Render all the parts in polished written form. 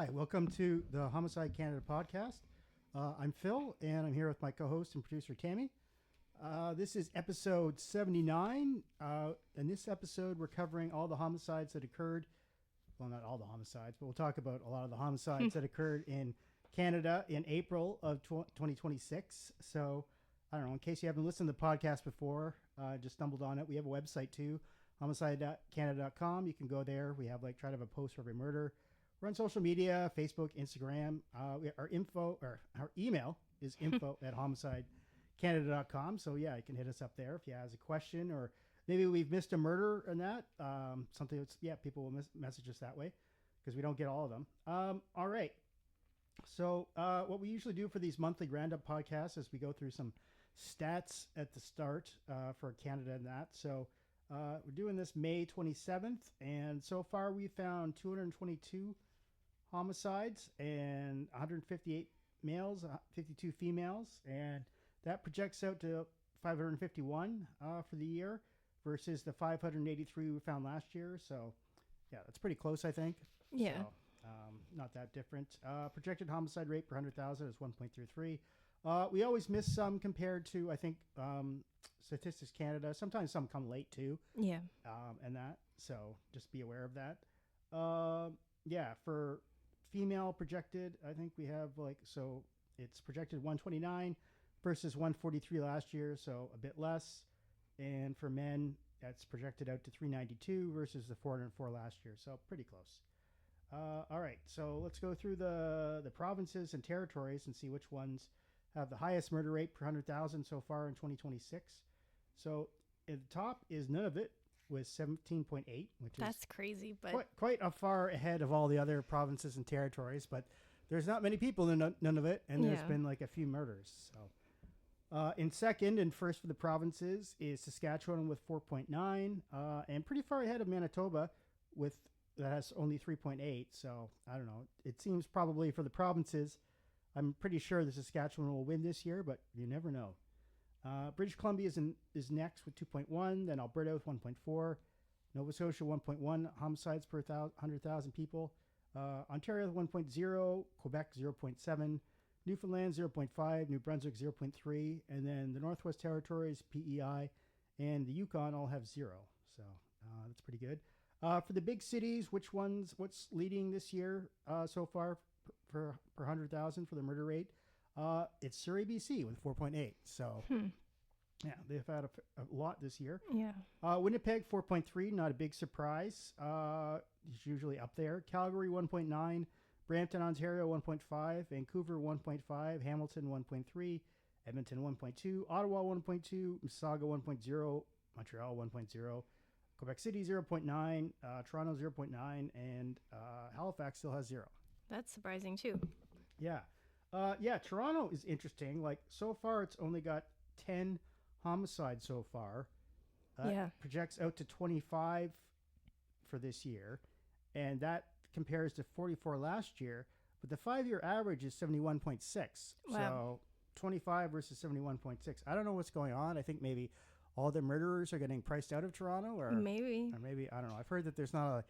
Hi, welcome to the Homicide Canada podcast. I'm Phil, and I'm here with my co-host and producer, Tami. This is episode 79. In this episode, we're covering all the homicides that occurred. Well, not all the homicides, but we'll talk about a lot of the homicides that occurred in Canada in April of 2026. So, I don't know, in case you haven't listened to the podcast before, just stumbled on it, we have a website too, homicide.canada.com. You can go there. We have try to have a post for every murder. We're on social media, Facebook, Instagram. Our email is info@homicidecanada.com. So yeah, you can hit us up there if you have a question, or maybe we've missed a murder in that. Something that's, people will message us that way because we don't get all of them. All right. So what we usually do for these monthly roundup podcasts is we go through some stats at the start for Canada and that. So we're doing this May 27th, and so far we found 222 homicides and 158 males, 52 females, and that projects out to 551 for the year versus the 583 we found last year. So, yeah, that's pretty close, I think. Yeah. So, not that different. Projected homicide rate per 100,000 is 1.33. We always miss some compared to, I think, Statistics Canada. Sometimes some come late, too. Yeah. And that. So, just be aware of that. For female projected, I think we have so it's projected 129 versus 143 last year, so a bit less. And for men, that's projected out to 392 versus the 404 last year, so pretty close. All right, so let's go through the provinces and territories and see which ones have the highest murder rate per 100,000 so far in 2026. So at the top is Nunavut with 17.8, which that's crazy, but quite a far ahead of all the other provinces and territories. But there's not many people in Nunavut, and there's been a few murders. So in second and first for the provinces is Saskatchewan with 4.9, and pretty far ahead of Manitoba that has only 3.8. So I don't know. It seems probably for the provinces, I'm pretty sure the Saskatchewan will win this year, but you never know. British Columbia is next with 2.1, then Alberta with 1.4, Nova Scotia 1.1 homicides per 100,000 people, Ontario 1.0, Quebec 0.7, Newfoundland 0.5, New Brunswick 0.3, and then the Northwest Territories, PEI, and the Yukon all have 0. So that's pretty good. For the big cities, what's leading this year so far per 100,000 for the murder rate? It's Surrey, BC with 4.8. So, yeah, they've had a lot this year. Yeah. Winnipeg, 4.3, not a big surprise. It's usually up there. Calgary, 1.9. Brampton, Ontario, 1.5. Vancouver, 1.5. Hamilton, 1.3. Edmonton, 1.2. Ottawa, 1.2. Mississauga, 1.0. Montreal, 1.0. Quebec City, 0.9. Toronto, 0.9. And Halifax still has 0. That's surprising, too. Yeah. Toronto is interesting. So far, it's only got 10 homicides so far. Projects out to 25 for this year. And that compares to 44 last year. But the 5-year average is 71.6. Wow. So 25 versus 71.6. I don't know what's going on. I think maybe all the murderers are getting priced out of Toronto. Or maybe, I don't know. I've heard that there's not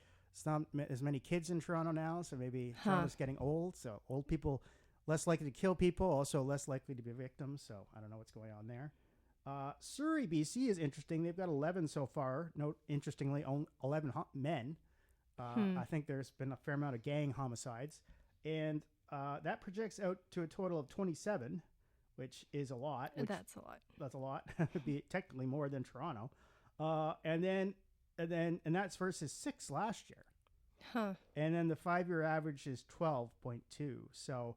as many kids in Toronto now. So maybe Toronto's getting old. So old people less likely to kill people, also less likely to be victims. So I don't know what's going on there. Surrey, BC is interesting. They've got 11 so far. Interestingly, 11 men. I think there's been a fair amount of gang homicides. And that projects out to a total of 27, which is a lot. That's a lot. That's a lot. It'd be technically more than Toronto. And that's versus 6 last year. Huh. And then the 5-year average is 12.2. So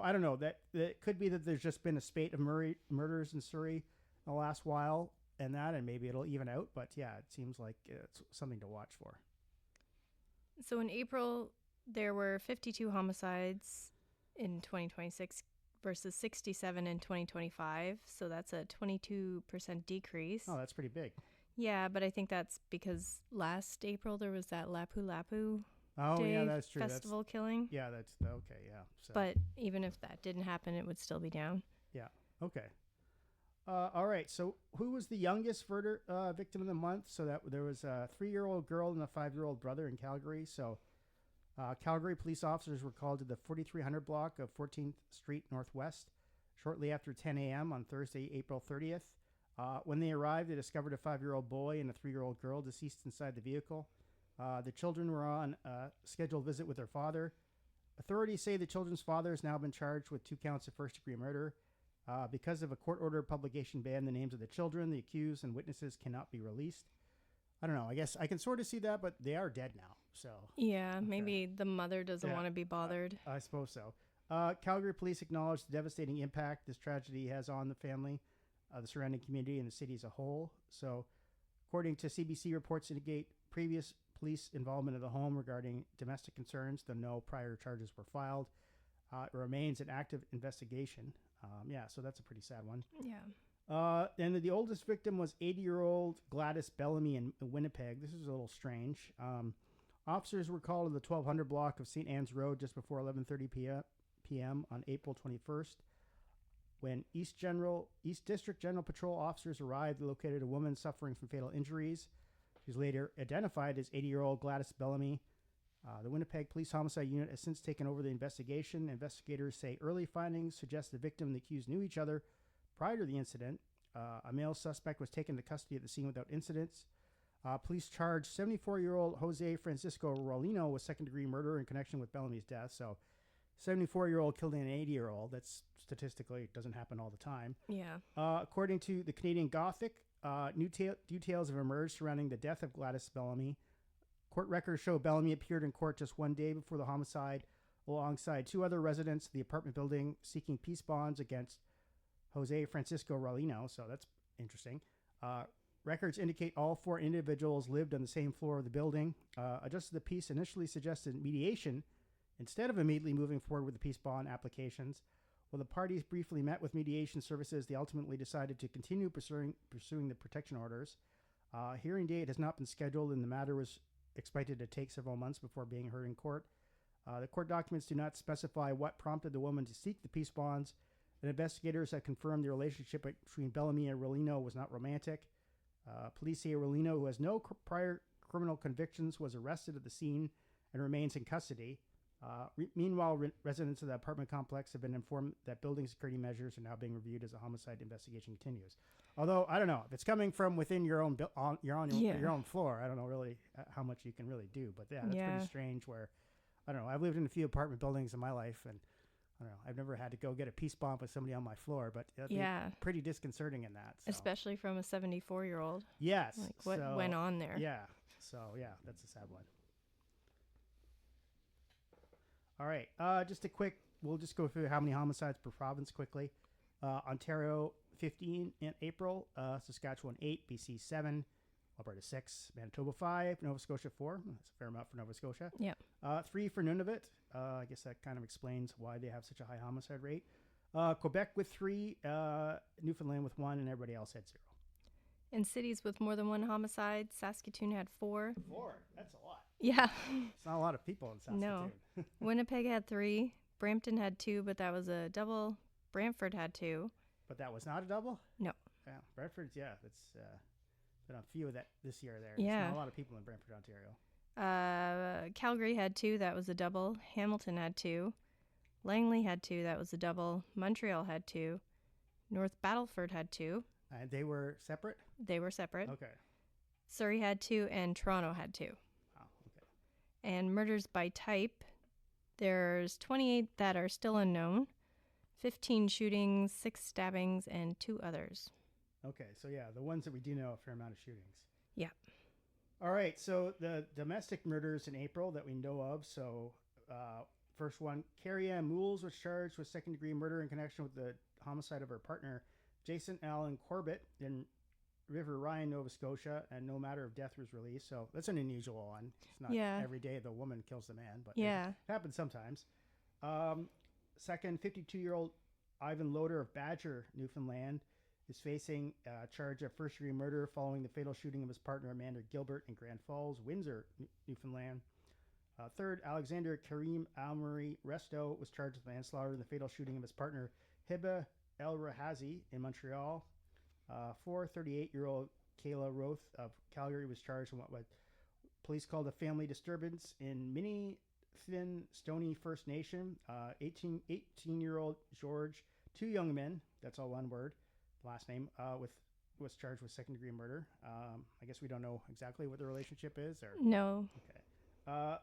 I don't know. That could be that there's just been a spate of murders in Surrey in the last while, and maybe it'll even out. But yeah, it seems like it's something to watch for. So in April, there were 52 homicides in 2026 versus 67 in 2025. So that's a 22% decrease. Oh, that's pretty big. Yeah, but I think that's because last April there was that Lapu Lapu yeah, that's true. Festival killing. Yeah, that's okay. Yeah. So. But even if that didn't happen, it would still be down. Yeah. Okay. All right. So who was the youngest victim of the month? So that there was a 3-year-old girl and a 5-year-old brother in Calgary. So Calgary police officers were called to the 4300 block of 14th Street Northwest shortly after 10 a.m. on Thursday, April 30th. When they arrived, they discovered a 5-year-old boy and a 3-year-old girl deceased inside the vehicle. The children were on a scheduled visit with their father. Authorities say the children's father has now been charged with 2 counts of first-degree murder. Because of a court-ordered publication ban, the names of the children, the accused, and witnesses cannot be released. I don't know. I guess I can sort of see that, but they are dead now. So yeah, maybe the mother doesn't want to be bothered. I suppose so. Calgary police acknowledged the devastating impact this tragedy has on the family, the surrounding community, and the city as a whole. So, according to CBC reports indicate previous police involvement of the home regarding domestic concerns, though no prior charges were filed. It remains an active investigation. So that's a pretty sad one. Yeah. And the oldest victim was 80-year-old Gladys Bellamy in Winnipeg. This is a little strange. Officers were called to the 1200 block of St. Anne's Road just before 11:30 p.m. on April 21st. When East District General Patrol officers arrived, they located a woman suffering from fatal injuries. She was later identified as 80-year-old Gladys Bellamy. The Winnipeg Police Homicide Unit has since taken over the investigation. Investigators say early findings suggest the victim and the accused knew each other prior to the incident. A male suspect was taken into custody at the scene without incidents. Police charged 74-year-old Jose Francisco Rolino with second-degree murder in connection with Bellamy's death. So 74-year-old killed an 80-year-old. That's statistically doesn't happen all the time. Yeah. According to the Canadian Gothic, new details have emerged surrounding the death of Gladys Bellamy. Court records show Bellamy appeared in court just one day before the homicide alongside 2 other residents of the apartment building seeking peace bonds against Jose Francisco Rolino. So that's interesting. Records indicate all 4 individuals lived on the same floor of the building. A justice of the peace initially suggested mediation instead of immediately moving forward with the peace bond applications. While the parties briefly met with mediation services, they ultimately decided to continue pursuing the protection orders. Hearing date has not been scheduled, and the matter was expected to take several months before being heard in court. The court documents do not specify what prompted the woman to seek the peace bonds, and investigators have confirmed the relationship between Bellamy and Rolino was not romantic. Police say Rolino, who has no prior criminal convictions, was arrested at the scene and remains in custody. Meanwhile, residents of the apartment complex have been informed that building security measures are now being reviewed as a homicide investigation continues. Although, I don't know, if it's coming from within your own your own floor, I don't know really how much you can really do. But yeah, that's pretty strange where, I don't know, I've lived in a few apartment buildings in my life, and I don't know, I've never had to go get a peace bond with somebody on my floor, but pretty disconcerting in that. So. Especially from a 74-year-old. Yes. Like what went on there? Yeah. So, yeah, that's a sad one. All right, we'll just go through how many homicides per province quickly. Ontario, 15 in April. Saskatchewan, 8. BC, 7. Alberta, 6. Manitoba, 5. Nova Scotia, 4. That's a fair amount for Nova Scotia. Yep. 3 for Nunavut. I guess that kind of explains why they have such a high homicide rate. Quebec with 3. Newfoundland with 1. And everybody else had 0. In cities with more than 1 homicide, Saskatoon had 4. 4? That's a lot. Yeah. It's not a lot of people in Saskatoon. No. Winnipeg had 3. Brampton had 2, but that was a double. Brantford had 2. But that was not a double? No. Yeah. Brantford's, that's been a few of that this year there. Yeah. There's not a lot of people in Brantford, Ontario. Calgary had 2. That was a double. Hamilton had 2. Langley had 2. That was a double. Montreal had 2. North Battleford had 2. And they were separate? They were separate. Okay. Surrey had 2, and Toronto had 2. Oh, okay. And murders by type, there's 28 that are still unknown, 15 shootings, 6 stabbings, and 2 others. Okay, so yeah, the ones that we do know, a fair amount of shootings. Yeah. All right, so the domestic murders in April that we know of. So first one, Carrie Ann Mools was charged with second-degree murder in connection with the homicide of her partner, Jason Allen Corbett, in River Ryan, Nova Scotia, and no matter of death was released. So that's an unusual one. It's not every day the woman kills the man, but it happens sometimes. Second, 52-year-old Ivan Loader of Badger, Newfoundland, is facing a charge of first-degree murder following the fatal shooting of his partner Amanda Gilbert in Grand Falls, Windsor, Newfoundland. Third, Alexander Karim Almari Resto was charged with manslaughter in the fatal shooting of his partner Hiba El Rahazi in Montreal. 38-year-old Kayla Roth of Calgary was charged in what police called a family disturbance in Mini Thin Stoney First Nation, 18-year-old George, 2 young men, that's all one word, last name, was charged with second-degree murder. I guess we don't know exactly what the relationship is. Or No. Okay.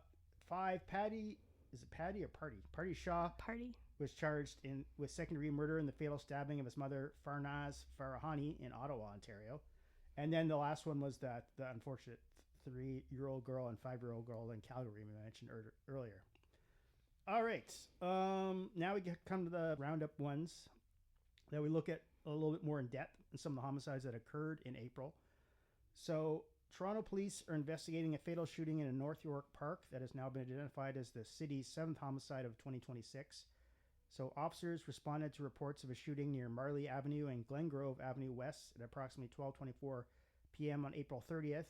5, Patty, is it Patty or Party? Party Shaw. Party. Was charged with second-degree murder in the fatal stabbing of his mother, Farnaz Farahani, in Ottawa, Ontario. And then the last one was the unfortunate 3-year-old girl and 5-year-old girl in Calgary we mentioned earlier. All right. Now we come to the roundup ones that we look at a little bit more in depth and some of the homicides that occurred in April. So Toronto police are investigating a fatal shooting in a North York park that has now been identified as the city's 7th homicide of 2026. So officers responded to reports of a shooting near Marley Avenue and Glengrove Avenue West at approximately 12:24 p.m. on April 30th.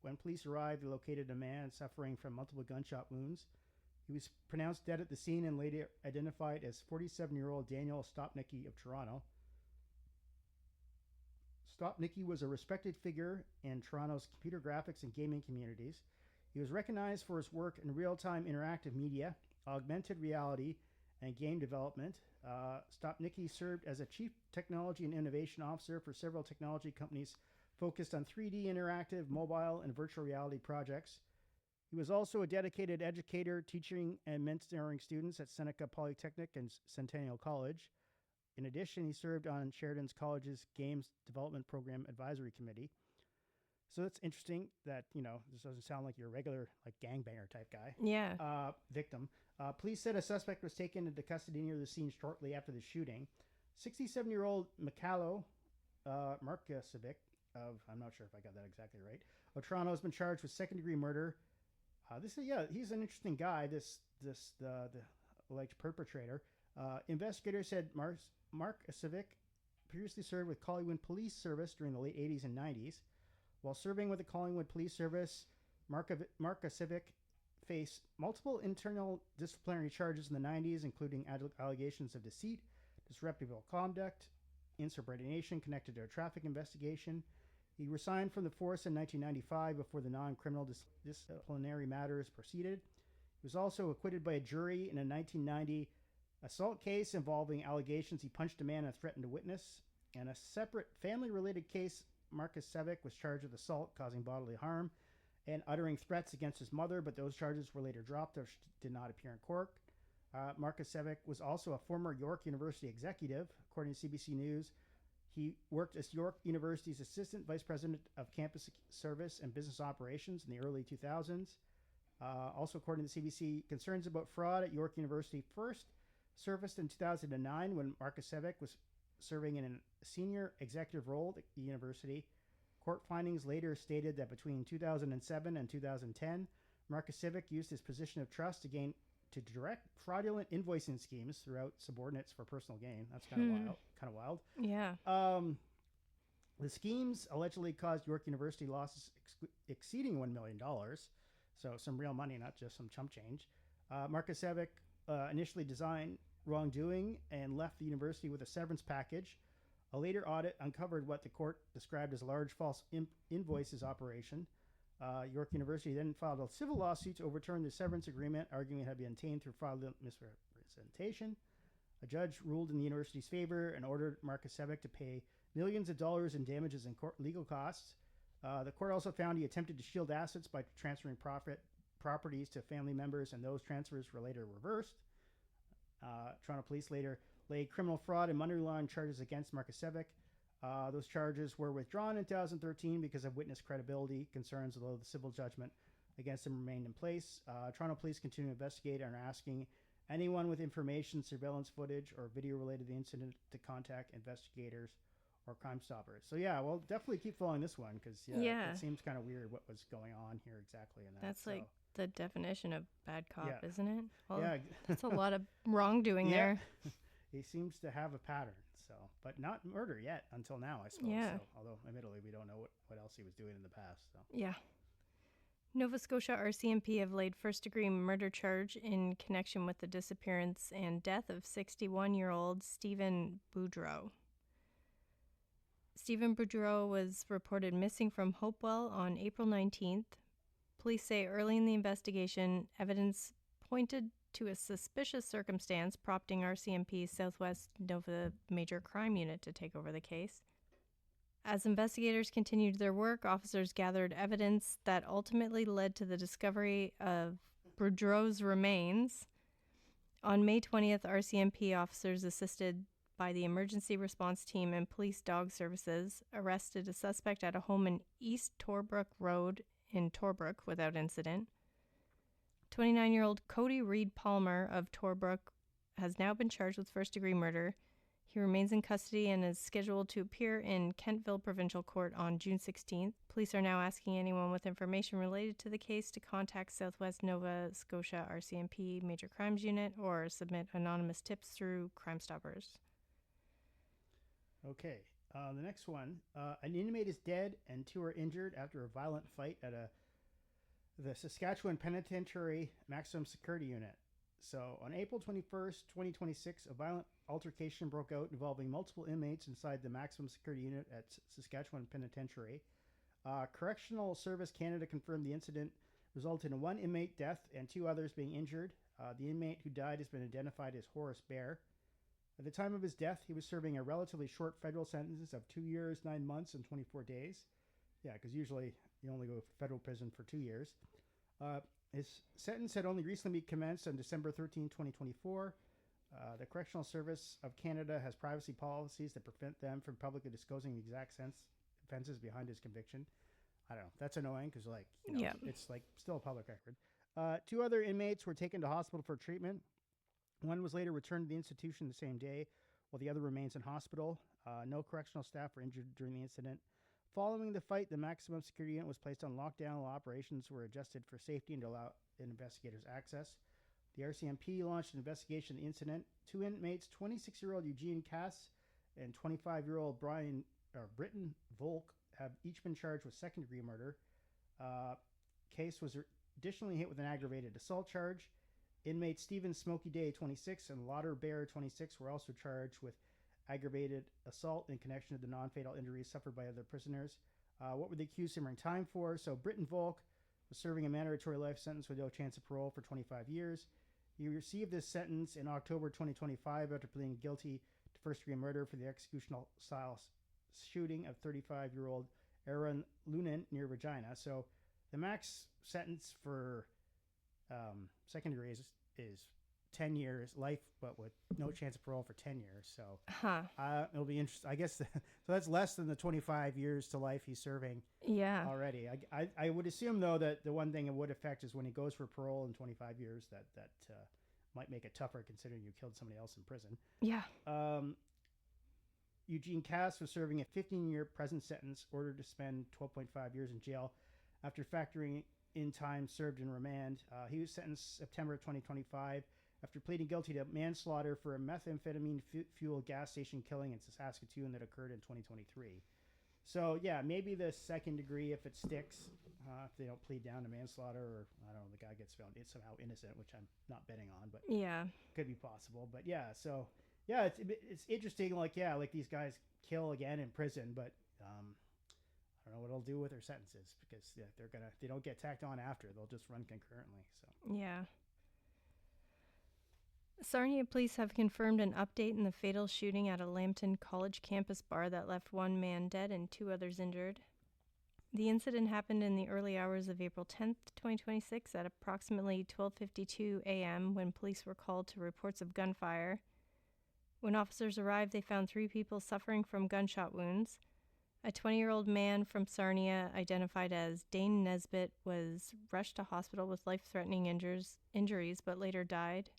When police arrived, they located a man suffering from multiple gunshot wounds. He was pronounced dead at the scene and later identified as 47-year-old Daniel Stopnicki of Toronto. Stopnicki was a respected figure in Toronto's computer graphics and gaming communities. He was recognized for his work in real-time interactive media, augmented reality, and game development. Stopnicki served as a chief technology and innovation officer for several technology companies focused on 3D interactive, mobile, and virtual reality projects. He was also a dedicated educator, teaching and mentoring students at Seneca Polytechnic and Centennial College. In addition, he served on Sheridan's College's Games Development Program Advisory Committee. So it's interesting that, this doesn't sound like your regular gangbanger type guy. Yeah. Victim. Police said a suspect was taken into custody near the scene shortly after the shooting. 67-year-old Mikhailo Markosevic I'm not sure if I got that exactly right, of Toronto has been charged with second-degree murder. He's an interesting guy, the alleged perpetrator. Investigators said Markosevic previously served with Collingwood Police Service during the late 80s and 90s. While serving with the Collingwood Police Service, Markosevic faced multiple internal disciplinary charges in the 90s, including allegations of deceit, disreputable conduct, insubordination connected to a traffic investigation. He resigned from the force in 1995 before the non-criminal disciplinary matters proceeded. He was also acquitted by a jury in a 1990 assault case involving allegations he punched a man and threatened a witness. In a separate family-related case, Markosevic was charged with assault causing bodily harm and uttering threats against his mother, but those charges were later dropped or did not appear in court. Markosevic was also a former York University executive. According to CBC News, he worked as York University's assistant vice president of campus service and business operations in the early 2000s. Also, according to CBC, concerns about fraud at York University first surfaced in 2009 when Markosevic was serving in a senior executive role at the university. Court findings later stated that between 2007 and 2010, Markosevic used his position of trust to direct fraudulent invoicing schemes throughout subordinates for personal gain. That's kind of wild. Yeah. The schemes allegedly caused York University losses exceeding $1 million. So some real money, not just some chump change. Markosevic initially designed wrongdoing and left the university with a severance package. A later audit uncovered what the court described as a large false invoices operation. York University then filed a civil lawsuit to overturn the severance agreement, arguing it had been obtained through fraudulent misrepresentation. A judge ruled in the university's favor and ordered Markosevic to pay millions of dollars in damages and legal costs. The court also found he attempted to shield assets by transferring properties to family members, and those transfers were later reversed. Toronto police later laid criminal fraud and money laundering charges against Markosevic. Those charges were withdrawn in 2013 because of witness credibility concerns, although the civil judgment against him remained in place. Toronto police continue to investigate and are asking anyone with information, surveillance footage, or video related to the incident to contact investigators or Crime Stoppers. So yeah, we'll definitely keep following this one because it seems kind of weird what was going on here exactly in that. That's like the definition of bad cop, Yeah. isn't it? Well, Yeah. that's a lot of wrongdoing there. He seems to have a pattern, but not murder yet until now, I suppose. Yeah. So, although admittedly we don't know what else he was doing in the past. So. Yeah. Nova Scotia RCMP have laid first-degree murder charge in connection with the disappearance and death of 61-year-old Stephen Boudreau. Stephen Boudreau was reported missing from Hopewell on April 19th. Police say early in the investigation, evidence pointed to a suspicious circumstance, prompting RCMP's Southwest Nova Major Crime Unit to take over the case. As investigators continued their work, officers gathered evidence that ultimately led to the discovery of Boudreau's remains. On May 20th, RCMP officers, assisted by the emergency response team and police dog services, arrested a suspect at a home in East Torbrook Road in Torbrook without incident. 29-year-old Cody Reed Palmer of Torbrook has now been charged with first-degree murder. He remains in custody and is scheduled to appear in Kentville Provincial Court on June 16th. Police are now asking anyone with information related to the case to contact Southwest Nova Scotia RCMP Major Crimes Unit or submit anonymous tips through Crime Stoppers. Okay, the next one. An inmate is dead and 2 are injured after a violent fight at the Saskatchewan Penitentiary Maximum Security Unit. So on April 21st, 2026, a violent altercation broke out involving multiple inmates inside the Maximum Security Unit at Saskatchewan Penitentiary. Correctional Service Canada confirmed the incident resulted in 1 inmate death and 2 others being injured. The inmate who died has been identified as Horace Bear. At the time of his death, he was serving a relatively short federal sentence of 2 years, 9 months, and 24 days. Yeah, because usually you only go to federal prison for 2 years. His sentence had only recently commenced on December 13, 2024. The Correctional Service of Canada has privacy policies that prevent them from publicly disclosing the exact offenses behind his conviction. I don't know. That's annoying because, it's like still a public record. 2 other inmates were taken to hospital for treatment. 1 was later returned to the institution the same day, while the other remains in hospital. No correctional staff were injured during the incident. Following the fight, the Maximum Security Unit was placed on lockdown while operations were adjusted for safety and to allow investigators access. The RCMP launched an investigation of the incident. 2 inmates, 26-year-old Eugene Cass and 25-year-old Britton Volk, have each been charged with second-degree murder. Case was additionally hit with an aggravated assault charge. Inmates Stephen Smoky Day, 26, and Lauder Bear, 26, were also charged with aggravated assault in connection to the non-fatal injuries suffered by other prisoners. What were the accused serving time for? So Britton Volk was serving a mandatory life sentence with no chance of parole for 25 years. He received this sentence in October 2025 after pleading guilty to first-degree murder for the executional-style shooting of 35-year-old Aaron Lunan near Regina. So the max sentence for second degree is 10 years life, but with no chance of parole for 10 years. So it'll be interesting. I guess so that's less than the 25 years to life he's serving. Yeah. Already. I would assume though that the one thing it would affect is when he goes for parole in 25 years, that might make it tougher considering you killed somebody else in prison. Yeah. Eugene Cass was serving a 15-year prison sentence, ordered to spend 12.5 years in jail after factoring in time served in remand. He was sentenced September 2025 after pleading guilty to manslaughter for a methamphetamine fuel gas station killing in Saskatoon that occurred in 2023. So yeah, maybe the second degree, if it sticks, if they don't plead down to manslaughter, or I don't know, the guy gets found somehow innocent, which I'm not betting on, but yeah, could be possible. But yeah, so yeah, it's interesting. Like these guys kill again in prison, but I don't know what it'll do with their sentences because they don't get tacked on after. They'll just run concurrently. So yeah. Sarnia police have confirmed an update in the fatal shooting at a Lambton College campus bar that left 1 man dead and 2 others injured. The incident happened in the early hours of April 10th, 2026 at approximately 12:52 a.m. when police were called to reports of gunfire. When officers arrived, they found 3 people suffering from gunshot wounds. A 20-year-old man from Sarnia, identified as Dane Nisbet, was rushed to hospital with life-threatening injuries but later died.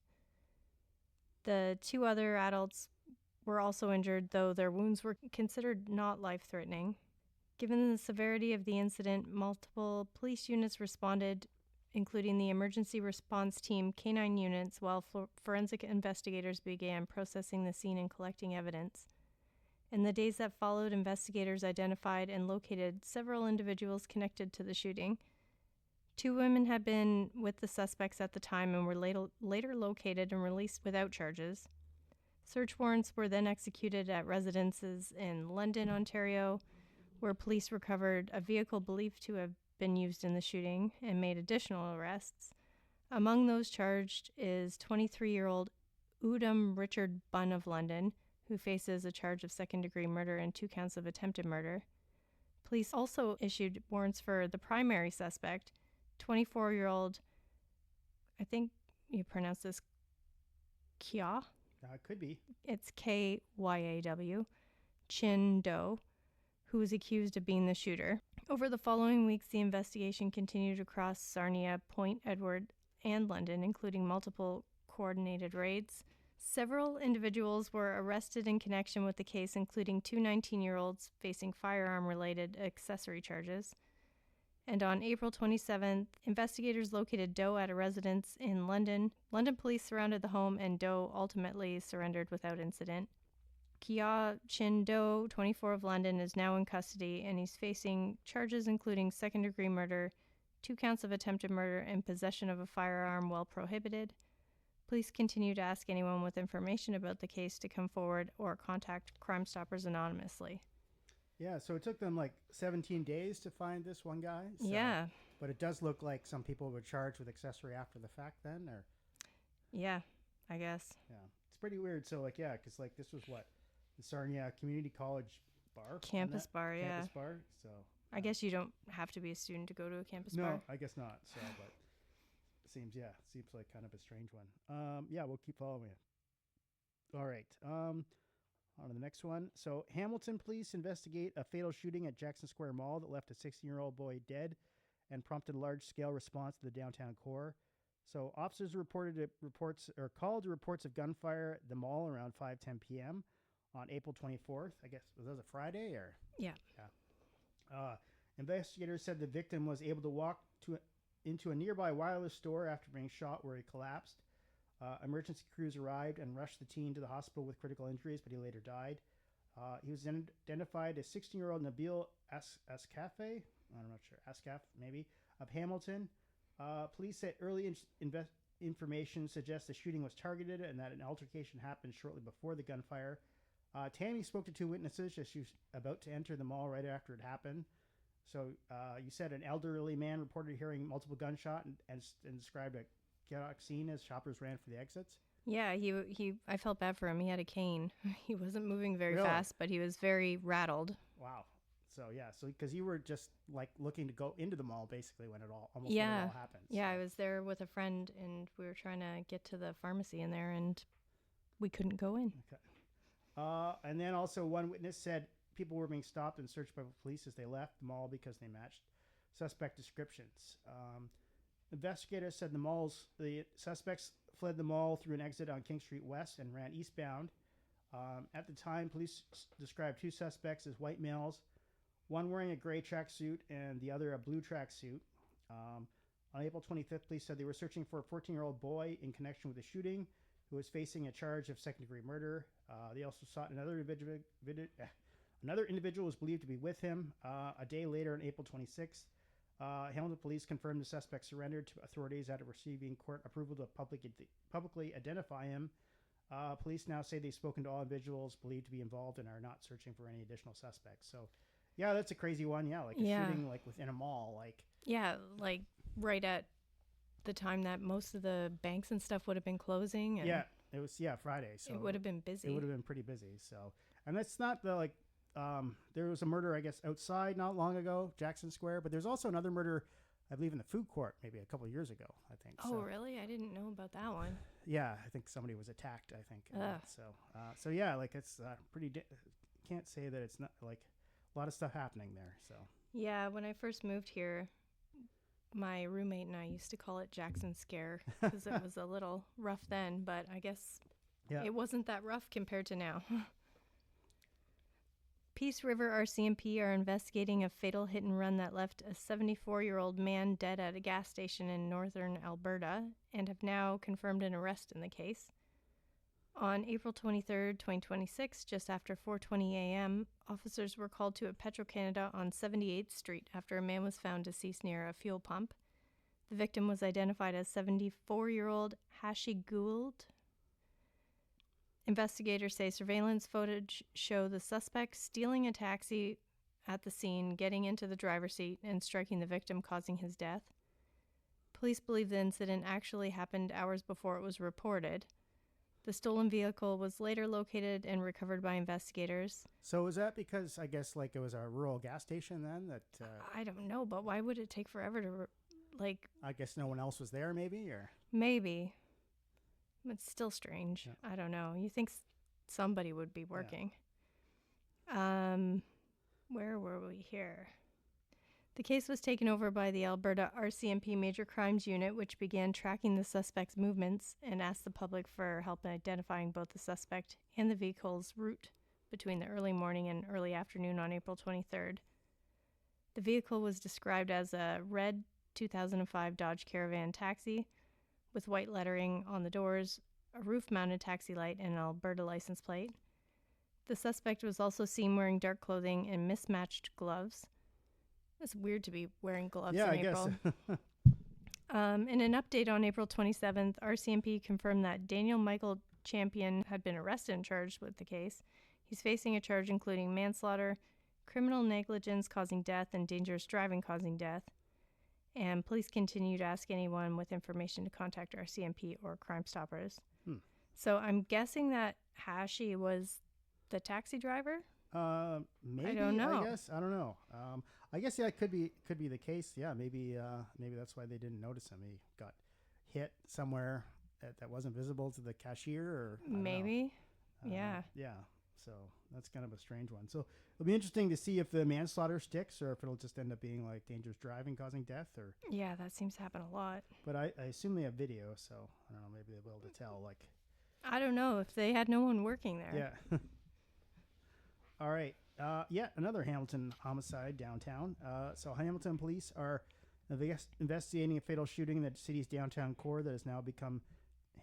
The 2 other adults were also injured, though their wounds were considered not life-threatening. Given the severity of the incident, multiple police units responded, including the emergency response team, K-9 units, while forensic investigators began processing the scene and collecting evidence. In the days that followed, investigators identified and located several individuals connected to the shooting. 2 women had been with the suspects at the time and were later located and released without charges. Search warrants were then executed at residences in London, Ontario, where police recovered a vehicle believed to have been used in the shooting and made additional arrests. Among those charged is 23-year-old Udom Richard Bunn of London, who faces a charge of second-degree murder and 2 counts of attempted murder. Police also issued warrants for the primary suspect, 24-year-old, I think you pronounce this Kyaw? It could be. It's Kyaw, Chin Do, who was accused of being the shooter. Over the following weeks, the investigation continued across Sarnia, Point Edward, and London, including multiple coordinated raids. Several individuals were arrested in connection with the case, including 2 19-year-olds facing firearm-related accessory charges. And on April 27th, investigators located Doe at a residence in London. London police surrounded the home, and Doe ultimately surrendered without incident. Kyaw Chin Do, 24 of London, is now in custody, and he's facing charges including second-degree murder, 2 counts of attempted murder, and possession of a firearm while prohibited. Police continue to ask anyone with information about the case to come forward or contact Crime Stoppers anonymously. Yeah, so it took them like 17 days to find this one guy. So, yeah. But it does look like some people were charged with accessory after the fact then, or? Yeah, I guess. Yeah, it's pretty weird. So like, yeah, because like this was what? The Sarnia Community College bar? Campus bar, yeah. Campus bar, so. I guess you don't have to be a student to go to a campus bar. No, I guess not. So, but seems like kind of a strange one. Yeah, we'll keep following it. All right. On to the next one. So Hamilton police investigate a fatal shooting at Jackson Square Mall that left a 16-year-old boy dead and prompted a large-scale response to the downtown core. So officers called reports of gunfire at the mall around 5:10 p.m. on April 24th. I guess was that a Friday or? Yeah. Investigators said the victim was able to walk into a nearby wireless store after being shot, where he collapsed. Emergency crews arrived and rushed the teen to the hospital with critical injuries, but he later died. He was identified as 16-year-old Nabil Ascafe, I'm not sure, Ascaf maybe, of Hamilton. Police said early information suggests the shooting was targeted and that an altercation happened shortly before the gunfire. Tami spoke to 2 witnesses as she was about to enter the mall right after it happened. So you said an elderly man reported hearing multiple gunshot and described a chaotic scene as shoppers ran for the exits. Yeah, he. I felt bad for him. He had a cane. He wasn't moving very Really? fast, but he was very rattled. Wow. So because you were just like looking to go into the mall basically when it all when it all happened. Yeah, I was there with a friend and we were trying to get to the pharmacy in there and we couldn't go in. Okay. And then also one witness said people were being stopped and searched by police as they left the mall because they matched suspect descriptions. Investigators said the suspects fled the mall through an exit on King Street West and ran eastbound. At the time, police described 2 suspects as white males, one wearing a gray tracksuit and the other a blue tracksuit. On April 25th, police said they were searching for a 14-year-old boy in connection with the shooting who was facing a charge of second-degree murder. They also sought another individual. Another individual was believed to be with him. A day later, on April 26th, Hamilton police confirmed the suspect surrendered to authorities after receiving court approval to publicly identify him. Police now say they've spoken to all individuals believed to be involved and are not searching for any additional suspects. So, yeah, that's a crazy one. Yeah, like a shooting like within a mall. Yeah, like right at the time that most of the banks and stuff would have been closing. And yeah, it was Friday. So it would have been busy. It would have been pretty busy. So, and that's not the there was a murder, I guess, outside not long ago, Jackson Square, but there's also another murder, I believe, in the food court maybe a couple of years ago, I think. Oh, really? I didn't know about that one. Yeah, I think somebody was attacked, I think. So yeah, like it's pretty, can't say that it's not like a lot of stuff happening there. So yeah, when I first moved here, my roommate and I used to call it Jackson Scare because it was a little rough then, but I guess it wasn't that rough compared to now. Peace River RCMP are investigating a fatal hit and run that left a 74-year-old man dead at a gas station in northern Alberta and have now confirmed an arrest in the case. On April 23rd, 2026, just after 4:20 a.m., officers were called to a Petro-Canada on 78th Street after a man was found deceased near a fuel pump. The victim was identified as 74-year-old Hashi Gould. Investigators say surveillance footage show the suspect stealing a taxi at the scene, getting into the driver's seat, and striking the victim, causing his death. Police believe the incident actually happened hours before it was reported. The stolen vehicle was later located and recovered by investigators. So is that because, I guess, like it was a rural gas station then? That I don't know, but why would it take forever to, I guess no one else was there, maybe? Or maybe. It's still strange. Yeah. I don't know. You think somebody would be working. Yeah. Where were we here? The case was taken over by the Alberta RCMP Major Crimes Unit, which began tracking the suspect's movements and asked the public for help in identifying both the suspect and the vehicle's route between the early morning and early afternoon on April 23rd. The vehicle was described as a red 2005 Dodge Caravan taxi with white lettering on the doors, a roof-mounted taxi light, and an Alberta license plate. The suspect was also seen wearing dark clothing and mismatched gloves. It's weird to be wearing gloves in April. Guess. In an update on April 27th, RCMP confirmed that Daniel Michael Champion had been arrested and charged with the case. He's facing a charge including manslaughter, criminal negligence causing death, and dangerous driving causing death. And police continue to ask anyone with information to contact RCMP or Crime Stoppers. So I'm guessing that Hashi was the taxi driver? Maybe. I don't know. I don't know. I guess it could be the case. Yeah, maybe that's why they didn't notice him. He got hit somewhere that wasn't visible to the cashier, or maybe. Yeah. Yeah. So that's kind of a strange one. So it'll be interesting to see if the manslaughter sticks, or if it'll just end up being like dangerous driving causing death, or. Yeah, that seems to happen a lot. But I assume they have video, so I don't know. Maybe they'll be able to tell. Like. I don't know if they had no one working there. Yeah. All right. Another Hamilton homicide downtown. So Hamilton police are investigating a fatal shooting in the city's downtown core that has now become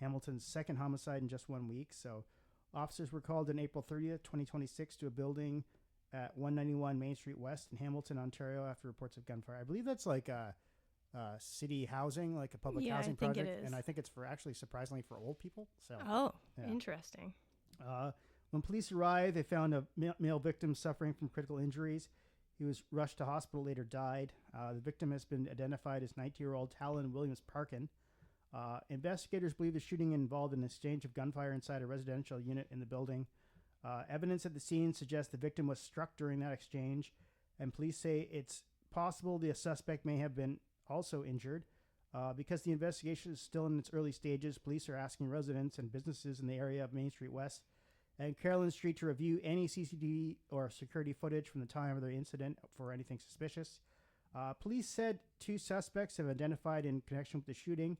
Hamilton's second homicide in just 1 week. So officers were called on April 30th, 2026 to a building at 191 Main Street West in Hamilton, Ontario after reports of gunfire. I believe that's like a city housing, like a public housing project. It is. And I think it's for actually surprisingly for old people. So interesting. When police arrived, they found a male victim suffering from critical injuries. He was rushed to hospital, later died. The victim has been identified as 19-year-old Talon Williams Parkin. Investigators believe the shooting involved an exchange of gunfire inside a residential unit in the building. Evidence at the scene suggests the victim was struck during that exchange, and police say it's possible the suspect may have been also injured. Because the investigation is still in its early stages, police are asking residents and businesses in the area of Main Street West and Carolyn Street to review any CCTV or security footage from the time of the incident for anything suspicious. Police said 2 suspects have identified in connection with the shooting.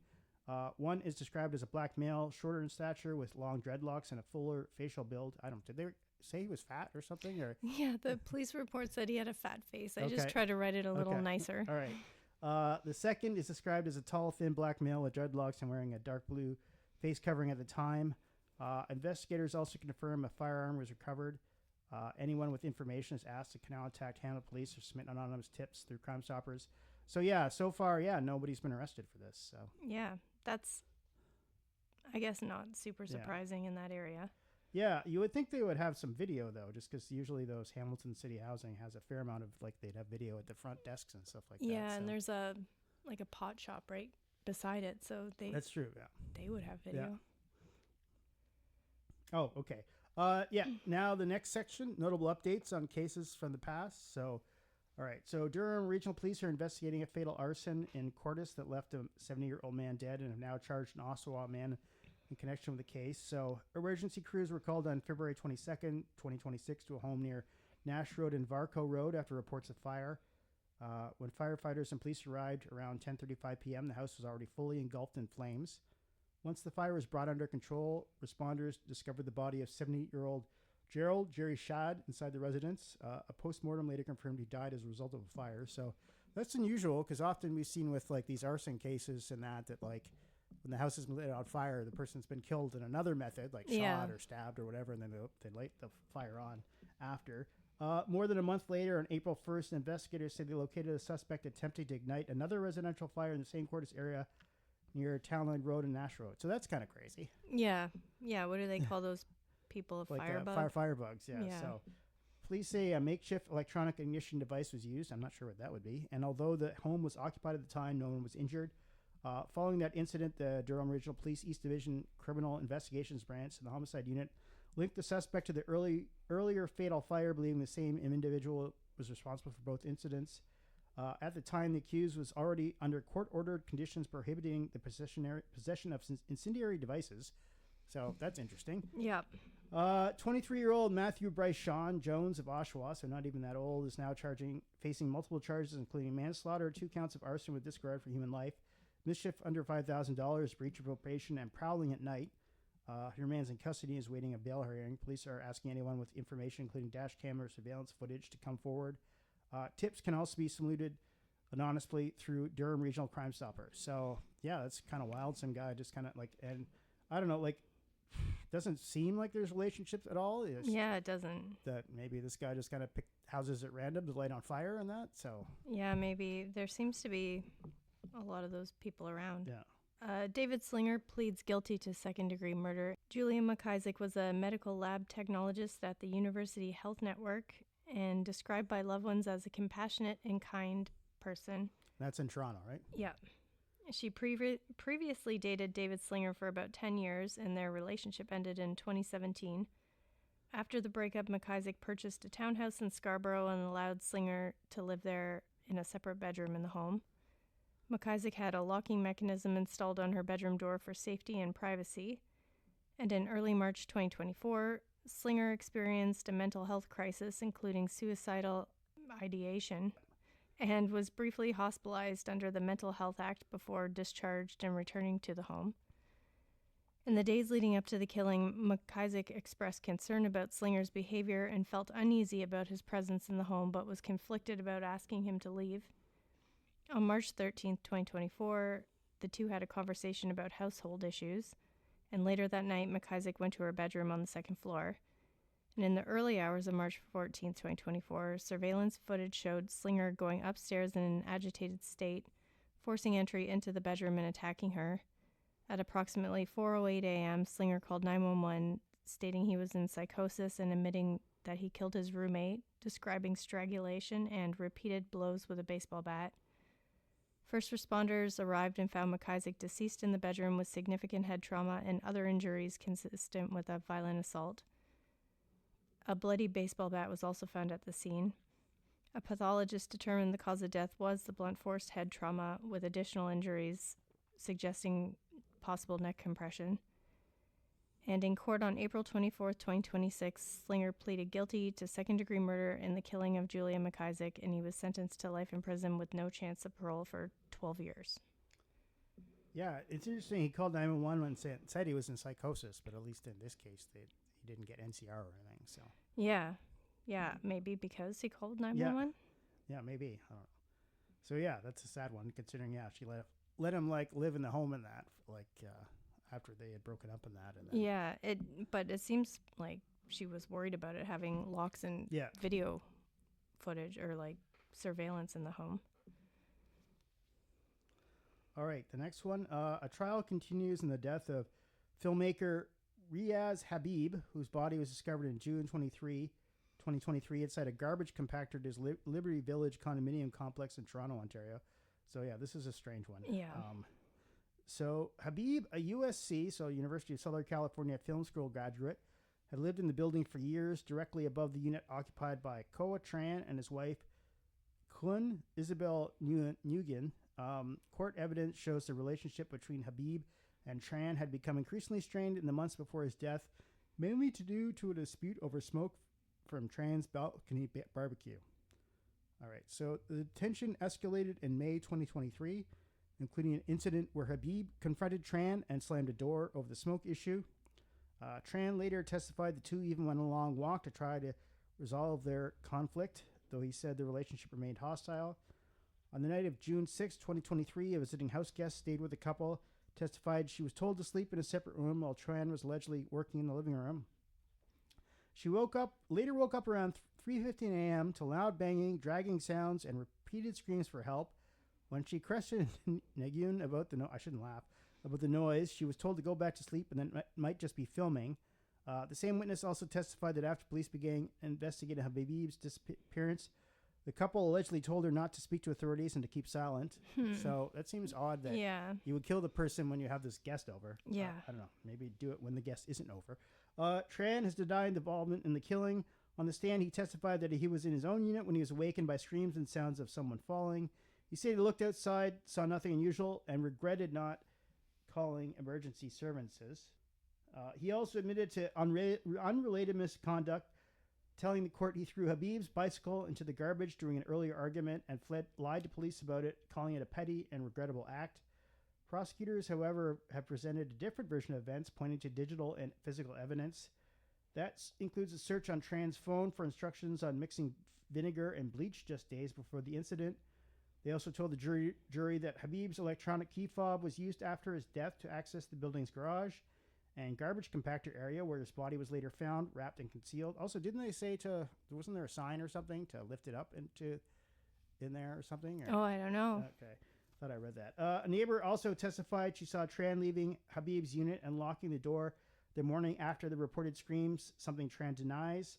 One is described as a black male, shorter in stature with long dreadlocks and a fuller facial build. Did they say he was fat or something? Or yeah, the police report said he had a fat face. I just tried to write it a little nicer. All right. The second is described as a tall, thin black male with dreadlocks and wearing a dark blue face covering at the time. Investigators also confirm a firearm was recovered. Anyone with information is asked to contact Hamilton Police or submit anonymous tips through Crime Stoppers. So so far, nobody's been arrested for this. So yeah, that's, I guess, not super surprising in that area. Yeah, you would think they would have some video though, just because usually those Hamilton City Housing has a fair amount of they'd have video at the front desks and stuff like that. Yeah, and there's a pot shop right beside it, so that's true. Yeah, they would have video. Yeah. Oh, okay. Now the next section, notable updates on cases from the past. So, all right. So Durham Regional Police are investigating a fatal arson in Cordis that left a 70-year-old man dead and have now charged an Oshawa man in connection with the case. So emergency crews were called on February 22nd, 2026 to a home near Nash Road and Varco Road after reports of fire. When firefighters and police arrived around 10:35 p.m., the house was already fully engulfed in flames. Once the fire was brought under control, responders discovered the body of 70-year-old Jerry Shad inside the residence. A postmortem later confirmed he died as a result of a fire. So that's unusual because often we've seen with these arson cases and that when the house is lit on fire, the person's been killed in another method, shot or stabbed or whatever, and then they light the fire on after. More than a month later, on April 1st, investigators say they located a suspect attempting to ignite another residential fire in the st. Cordis area near Townline Road and Nash Road. So that's kind of crazy. Yeah. What do they call those people? Firebugs? Firebugs, yeah. So police say a makeshift electronic ignition device was used. I'm not sure what that would be. And although the home was occupied at the time, no one was injured. Following that incident, the Durham Regional Police East Division Criminal Investigations Branch and the Homicide Unit linked the suspect to the earlier fatal fire, believing the same individual was responsible for both incidents. At the time, the accused was already under court-ordered conditions prohibiting the possession of incendiary devices. So that's interesting. Yeah. 23-year-old Matthew Bryce Sean Jones of Oshawa, so not even that old, is now facing multiple charges, including manslaughter, 2 counts of arson with disregard for human life, mischief under $5,000, breach of probation, and prowling at night. He remains in custody and is waiting a bail hearing. Police are asking anyone with information, including dash camera surveillance footage, to come forward. Tips can also be submitted anonymously through Durham Regional Crime Stopper. So, yeah, that's kind of wild. Some guy just kind of and I don't know, doesn't seem like there's relationships at all. Yeah, it doesn't. That maybe this guy just kind of picked houses at random to light on fire and that. So, yeah, maybe there seems to be a lot of those people around. Yeah. David Slinger pleads guilty to second-degree murder. Julia McIsaac was a medical lab technologist at the University Health Network and described by loved ones as a compassionate and kind person. That's in Toronto, right? Yeah. She previously dated David Slinger for about 10 years, and their relationship ended in 2017. After the breakup, McIsaac purchased a townhouse in Scarborough and allowed Slinger to live there in a separate bedroom in the home. McIsaac had a locking mechanism installed on her bedroom door for safety and privacy. And in early March 2024, Slinger experienced a mental health crisis, including suicidal ideation, and was briefly hospitalized under the Mental Health Act before discharged and returning to the home. In the days leading up to the killing, McIsaac expressed concern about Slinger's behavior and felt uneasy about his presence in the home, but was conflicted about asking him to leave. On March 13th, 2024, the two had a conversation about household issues, and later that night, McIsaac went to her bedroom on the second floor. And in the early hours of March 14th, 2024, surveillance footage showed Slinger going upstairs in an agitated state, forcing entry into the bedroom and attacking her. At approximately 4:08 a.m., Slinger called 911, stating he was in psychosis and admitting that he killed his roommate, describing strangulation and repeated blows with a baseball bat. First responders arrived and found McIsaac deceased in the bedroom with significant head trauma and other injuries consistent with a violent assault. A bloody baseball bat was also found at the scene. A pathologist determined the cause of death was the blunt force head trauma with additional injuries suggesting possible neck compression. And in court on April 24, 2026, Slinger pleaded guilty to second-degree murder in the killing of Julia McIsaac, and he was sentenced to life in prison with no chance of parole for 12 years. Yeah, it's interesting. He called 911 and said he was in psychosis, but at least in this case, he didn't get NCR or anything. So yeah, maybe because he called 911. Yeah, maybe. I don't know. So yeah, that's a sad one considering. Yeah, she let him live in the home in that after they had broken up in that. And then, yeah, but it seems like she was worried about it having locks and video footage or surveillance in the home. All right, the next one. A trial continues in the death of filmmaker Riaz Habib, whose body was discovered in June 2023 inside a garbage compactor at his Liberty Village condominium complex in Toronto, Ontario. So yeah, this is a strange one. Yeah. So Habib, a USC, so University of Southern California Film School graduate, had lived in the building for years, directly above the unit occupied by Koa Tran and his wife, Kun Isabel Nguyen. Court evidence shows the relationship between Habib and Tran had become increasingly strained in the months before his death, mainly due to a dispute over smoke from Tran's balcony barbecue. All right, so the tension escalated in May 2023, including an incident where Habib confronted Tran and slammed a door over the smoke issue. Tran later testified the two even went on a long walk to try to resolve their conflict, though he said the relationship remained hostile. On the night of June 6, 2023, a visiting house guest stayed with the couple, testified she was told to sleep in a separate room while Tran was allegedly working in the living room. She later woke up around 3:15 a.m. to loud banging, dragging sounds, and repeated screams for help. When she questioned Nguyen about about the noise, she was told to go back to sleep and then might just be filming. The same witness also testified that after police began investigating Habib's disappearance, The couple allegedly told her not to speak to authorities and to keep silent. So that seems odd that you would kill the person when you have this guest over. Yeah. I don't know. Maybe do it when the guest isn't over. Tran has denied involvement in the killing. On the stand, he testified that he was in his own unit when he was awakened by screams and sounds of someone falling. He said he looked outside, saw nothing unusual, and regretted not calling emergency services. He also admitted to unrelated misconduct, telling the court he threw Habib's bicycle into the garbage during an earlier argument and lied to police about it, calling it a petty and regrettable act. Prosecutors, however, have presented a different version of events, pointing to digital and physical evidence. That includes a search on Tran's phone for instructions on mixing vinegar and bleach just days before the incident. They also told the jury that Habib's electronic key fob was used after his death to access the building's garage and garbage compactor area where his body was later found, wrapped and concealed. Also, didn't they say wasn't there a sign or something to lift it up in there or something? Or? Oh, I don't know. Okay. Thought I read that. A neighbor also testified she saw Tran leaving Habib's unit and locking the door the morning after the reported screams, something Tran denies.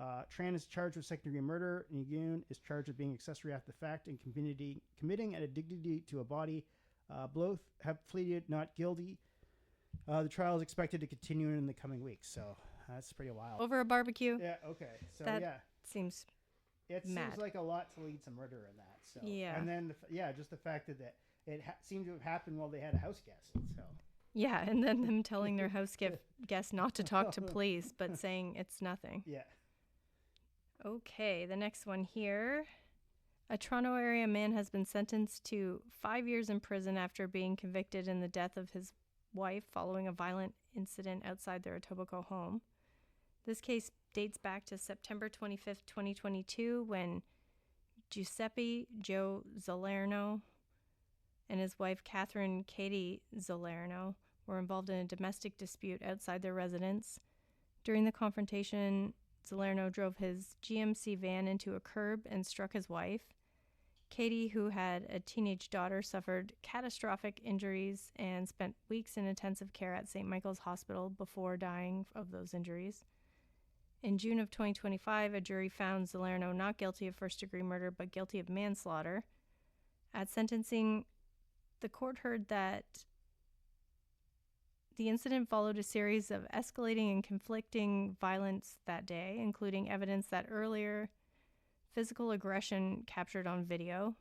Tran is charged with second-degree murder. Nguyen is charged with being accessory after the fact and committing an indignity to a body. Both have pleaded not guilty. The trial is expected to continue in the coming weeks, so that's pretty wild. Over a barbecue? Yeah, okay. So, that seems It mad. seems like a lot to lead to murder in that. So. Yeah. And then, just the fact that it seemed to have happened while they had a house guest, so... Yeah, and then them telling their house guest not to talk to police, but saying it's nothing. Yeah. Okay, the next one here. A Toronto area man has been sentenced to 5 years in prison after being convicted in the death of his wife following a violent incident outside their Etobicoke home. This case dates back to September 25th, 2022, when Giuseppe Joe Zalerno and his wife Catherine Katie Zalerno were involved in a domestic dispute outside their residence. During the confrontation, Zalerno drove his GMC van into a curb and struck his wife. Katie, who had a teenage daughter, suffered catastrophic injuries and spent weeks in intensive care at St. Michael's Hospital before dying of those injuries. In June of 2025, a jury found Zalerno not guilty of first-degree murder but guilty of manslaughter. At sentencing, the court heard that the incident followed a series of escalating and conflicting violence that day, including evidence that earlier physical aggression captured on video.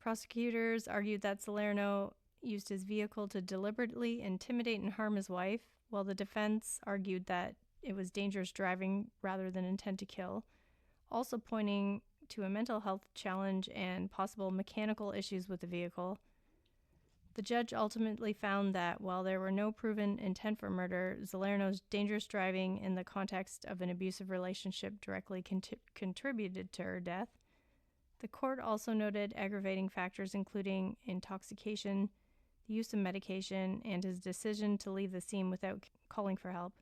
Prosecutors argued that Salerno used his vehicle to deliberately intimidate and harm his wife, while the defense argued that it was dangerous driving rather than intent to kill, also pointing to a mental health challenge and possible mechanical issues with the vehicle. The judge ultimately found that while there were no proven intent for murder, Zalerno's dangerous driving in the context of an abusive relationship directly contributed to her death. The court also noted aggravating factors including intoxication, the use of medication, and his decision to leave the scene without calling for help.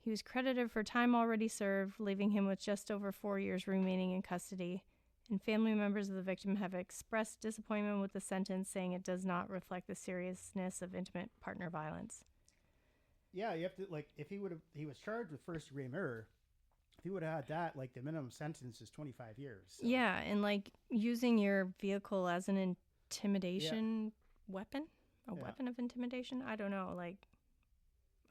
He was credited for time already served, leaving him with just over 4 years remaining in custody. And family members of the victim have expressed disappointment with the sentence, saying it does not reflect the seriousness of intimate partner violence. Yeah, you have to, if he was charged with first-degree murder, if he would have had that, the minimum sentence is 25 years. So. Yeah, and, using your vehicle as an intimidation weapon? A weapon of intimidation? I don't know,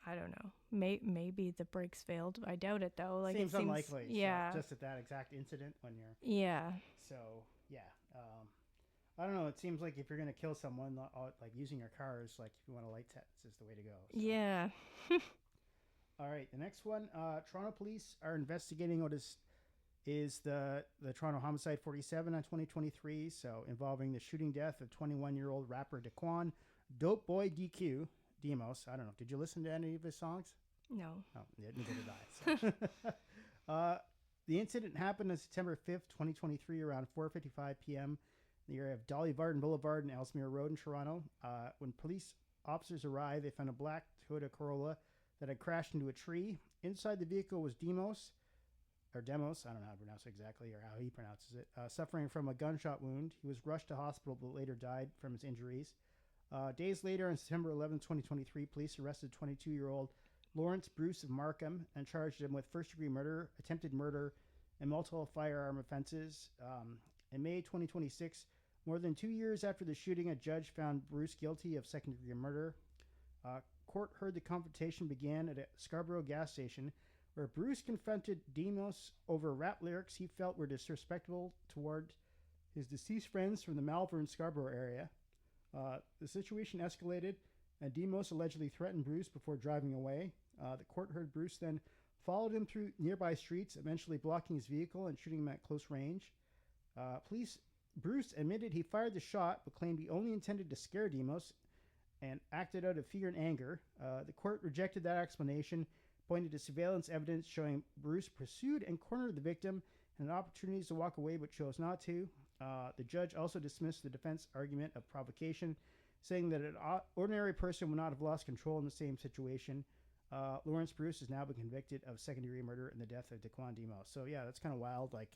I don't know. Maybe the brakes failed. I doubt it, though. Seems unlikely. Yeah. So just at that exact incident when you're... Yeah. So, yeah. I don't know. It seems like if you're going to kill someone, using your cars, if you want a light test is the way to go. So. Yeah. All right. The next one, Toronto police are investigating what is the Toronto Homicide 47 on 2023. So, involving the shooting death of 21-year-old rapper Daquan Dope Boy Demos. I don't know. Did you listen to any of his songs? No. Oh, neither did I. So. The incident happened on September 5th, 2023, around 4:55 p.m. in the area of Dolly Varden Boulevard and Ellesmere Road in Toronto. When police officers arrived, they found a black Toyota Corolla that had crashed into a tree. Inside the vehicle was Demos, I don't know how to pronounce it exactly or how he pronounces it, suffering from a gunshot wound. He was rushed to hospital but later died from his injuries. Days later, on September 11, 2023, police arrested 22-year-old Lawrence Bruce of Markham and charged him with first-degree murder, attempted murder, and multiple firearm offenses. In May 2026, more than 2 years after the shooting, a judge found Bruce guilty of second-degree murder. Court heard the confrontation began at a Scarborough gas station where Bruce confronted Demos over rap lyrics he felt were disrespectful toward his deceased friends from the Malvern Scarborough area. The situation escalated, and Demos allegedly threatened Bruce before driving away. The court heard Bruce then followed him through nearby streets, eventually blocking his vehicle and shooting him at close range. Bruce admitted he fired the shot, but claimed he only intended to scare Demos and acted out of fear and anger. The court rejected that explanation, pointed to surveillance evidence showing Bruce pursued and cornered the victim and had opportunities to walk away but chose not to. The judge also dismissed the defense argument of provocation, saying that an ordinary person would not have lost control in the same situation. Lawrence Bruce has now been convicted of second-degree murder in the death of Daquan Demos. So, yeah, that's kind of wild. Like,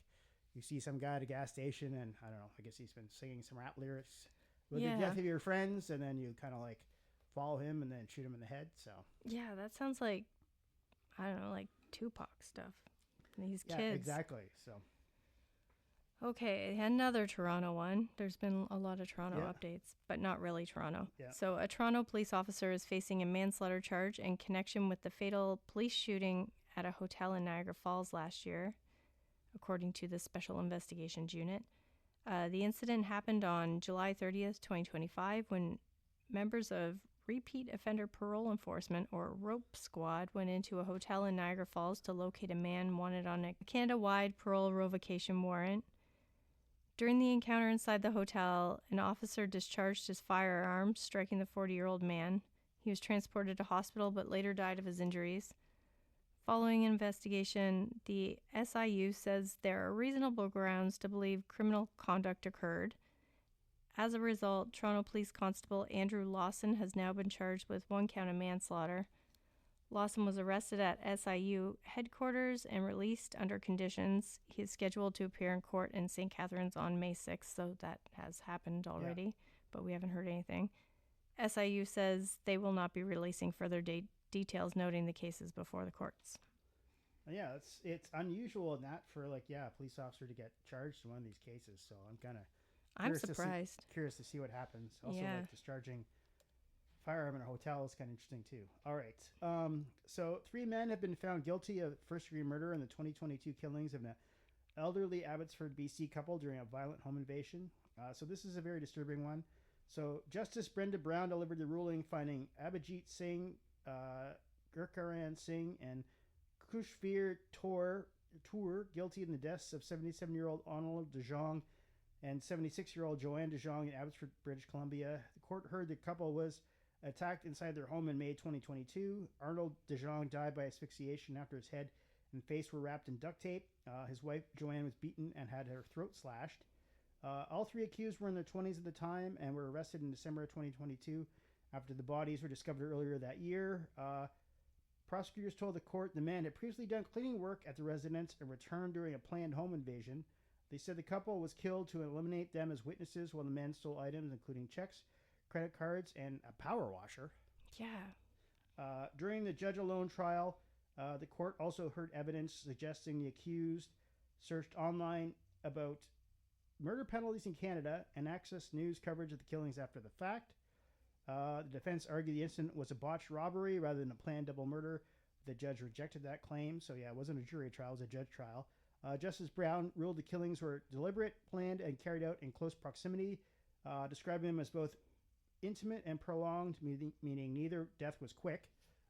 you see some guy at a gas station, and, I don't know, I guess he's been singing some rap lyrics with the death of your friends, and then you kind of, like, follow him and then shoot him in the head, so. Yeah, that sounds like, I don't know, like Tupac stuff. These kids. Yeah, exactly, so. Okay, another Toronto one. There's been a lot of Toronto updates, but not really Toronto. Yeah. So a Toronto police officer is facing a manslaughter charge in connection with the fatal police shooting at a hotel in Niagara Falls last year, according to the Special Investigations Unit. The incident happened on July 30th, 2025, when members of Repeat Offender Parole Enforcement, or ROPE Squad, went into a hotel in Niagara Falls to locate a man wanted on a Canada-wide parole revocation warrant. During the encounter inside the hotel, an officer discharged his firearm, striking the 40-year-old man. He was transported to hospital but later died of his injuries. Following investigation, the SIU says there are reasonable grounds to believe criminal conduct occurred. As a result, Toronto Police Constable Andrew Lawson has now been charged with 1 count of manslaughter. Lawson was arrested at SIU headquarters and released under conditions. He is scheduled to appear in court in St. Catharines on May 6th, so that has happened already, but we haven't heard anything. SIU says they will not be releasing further details, noting the cases before the courts. Yeah, it's unusual in that for, like, a police officer to get charged in one of these cases, so I'm surprised. Curious to see what happens. Also, like, discharging firearm in a hotel is kind of interesting too. All right. So 3 men have been found guilty of first-degree murder in the 2022 killings of an elderly Abbotsford, BC couple during a violent home invasion. So this is a very disturbing one. So Justice Brenda Brown delivered the ruling finding Abhijit Singh, Gurkaran Singh, and Kushveer Tour guilty in the deaths of 77-year-old Arnold De Jong and 76-year-old Joanne De Jong in Abbotsford, British Columbia. The court heard the couple was attacked inside their home in May 2022. Arnold De Jong died by asphyxiation after his head and face were wrapped in duct tape. His wife, Joanne, was beaten and had her throat slashed. All 3 accused were in their 20s at the time and were arrested in December of 2022 after the bodies were discovered earlier that year. Prosecutors told the court the man had previously done cleaning work at the residence and returned during a planned home invasion. They said the couple was killed to eliminate them as witnesses while the men stole items including checks, credit cards, and a power washer. Yeah. During the judge-alone trial, the court also heard evidence suggesting the accused searched online about murder penalties in Canada and accessed news coverage of the killings after the fact. The defense argued the incident was a botched robbery rather than a planned double murder. The judge rejected that claim. So, yeah, it wasn't a jury trial, it was a judge trial. Justice Brown ruled the killings were deliberate, planned, and carried out in close proximity, describing them as both intimate and prolonged, meaning neither death was quick.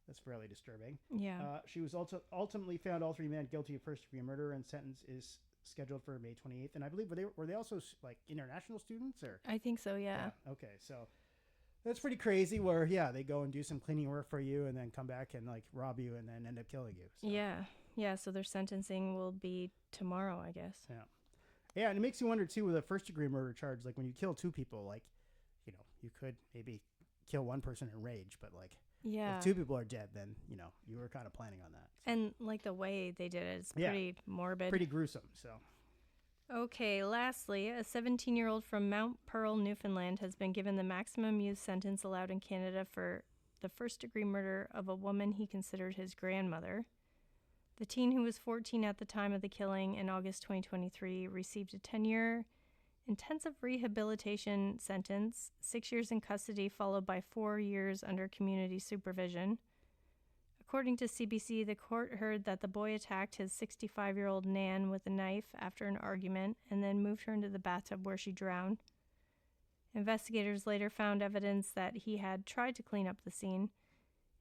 That's fairly disturbing. Yeah. She was also ultimately found all 3 men guilty of first-degree murder, and sentence is scheduled for May 28th. And I believe were they also like international students, or? I think so. Yeah. Okay, so that's pretty crazy. Where they go and do some cleaning work for you, and then come back and like rob you, and then end up killing you. So. Yeah. So their sentencing will be tomorrow, I guess. Yeah. Yeah, and it makes you wonder too with a first-degree murder charge. Like when you kill 2 people, like you could maybe kill one person in rage, but like. Yeah. If 2 people are dead, then, you were kind of planning on that. So. And, like, the way they did it is pretty morbid. Pretty gruesome, so. Okay, lastly, a 17-year-old from Mount Pearl, Newfoundland, has been given the maximum youth sentence allowed in Canada for the first-degree murder of a woman he considered his grandmother. The teen, who was 14 at the time of the killing in August 2023, received a 10-year intensive rehabilitation sentence, 6 years in custody, followed by 4 years under community supervision. According to CBC, the court heard that the boy attacked his 65-year-old Nan with a knife after an argument and then moved her into the bathtub where she drowned. Investigators later found evidence that he had tried to clean up the scene.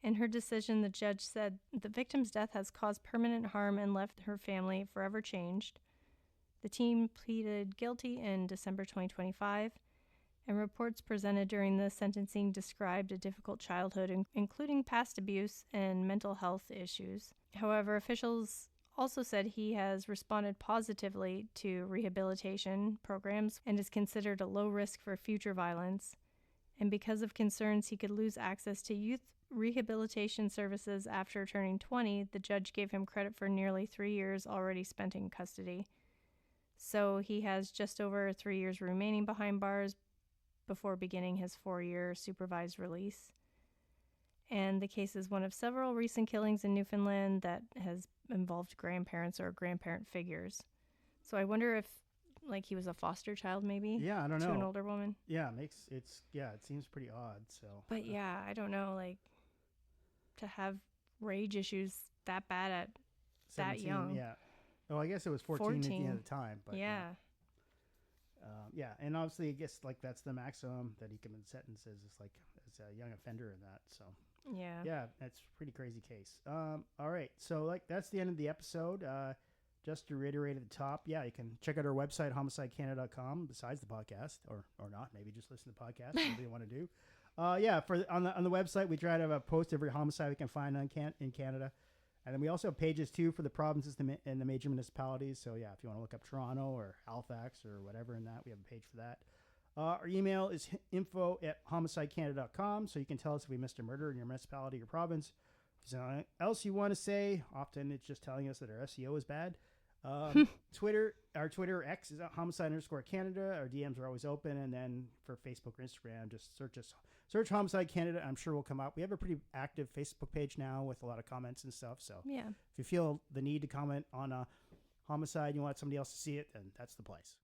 In her decision, the judge said the victim's death has caused permanent harm and left her family forever changed. The teen pleaded guilty in December 2025, and reports presented during the sentencing described a difficult childhood, including past abuse and mental health issues. However, officials also said he has responded positively to rehabilitation programs and is considered a low risk for future violence. And because of concerns he could lose access to youth rehabilitation services after turning 20, the judge gave him credit for nearly 3 years already spent in custody. So he has just over 3 years remaining behind bars before beginning his 4-year supervised release. And the case is one of several recent killings in Newfoundland that has involved grandparents or grandparent figures. So I wonder if, like, he was a foster child, maybe? Yeah, I don't know. To an older woman? Yeah, it seems pretty odd, so. But yeah, I don't know, like, to have rage issues that bad at 17, that young. Yeah. Oh, I guess it was 14 at the end of the time. But yeah. Yeah, and obviously, I guess, like, that's the maximum that he can be sentenced as, like, as a young offender in that, so. Yeah. Yeah, that's a pretty crazy case. All right, so, like, that's the end of the episode. Just to reiterate at the top, yeah, you can check out our website, homicidecanada.com, besides the podcast, or not, maybe just listen to the podcast, whatever you want to do. Yeah, on the website, we try to have a post every homicide we can find in Canada. And then we also have pages, too, for the provinces and the major municipalities. So, yeah, if you want to look up Toronto or Halifax or whatever in that, we have a page for that. Our email is info@homicidecanada.com, so you can tell us if we missed a murder in your municipality or province. If there's anything else you want to say, often it's just telling us that our SEO is bad. Our Twitter X is at homicide_Canada. Our DMs are always open. And then for Facebook or Instagram, just search Homicide Canada. I'm sure we'll come up. We have a pretty active Facebook page now with a lot of comments and stuff. So yeah, if you feel the need to comment on a homicide, you want somebody else to see it, then that's the place.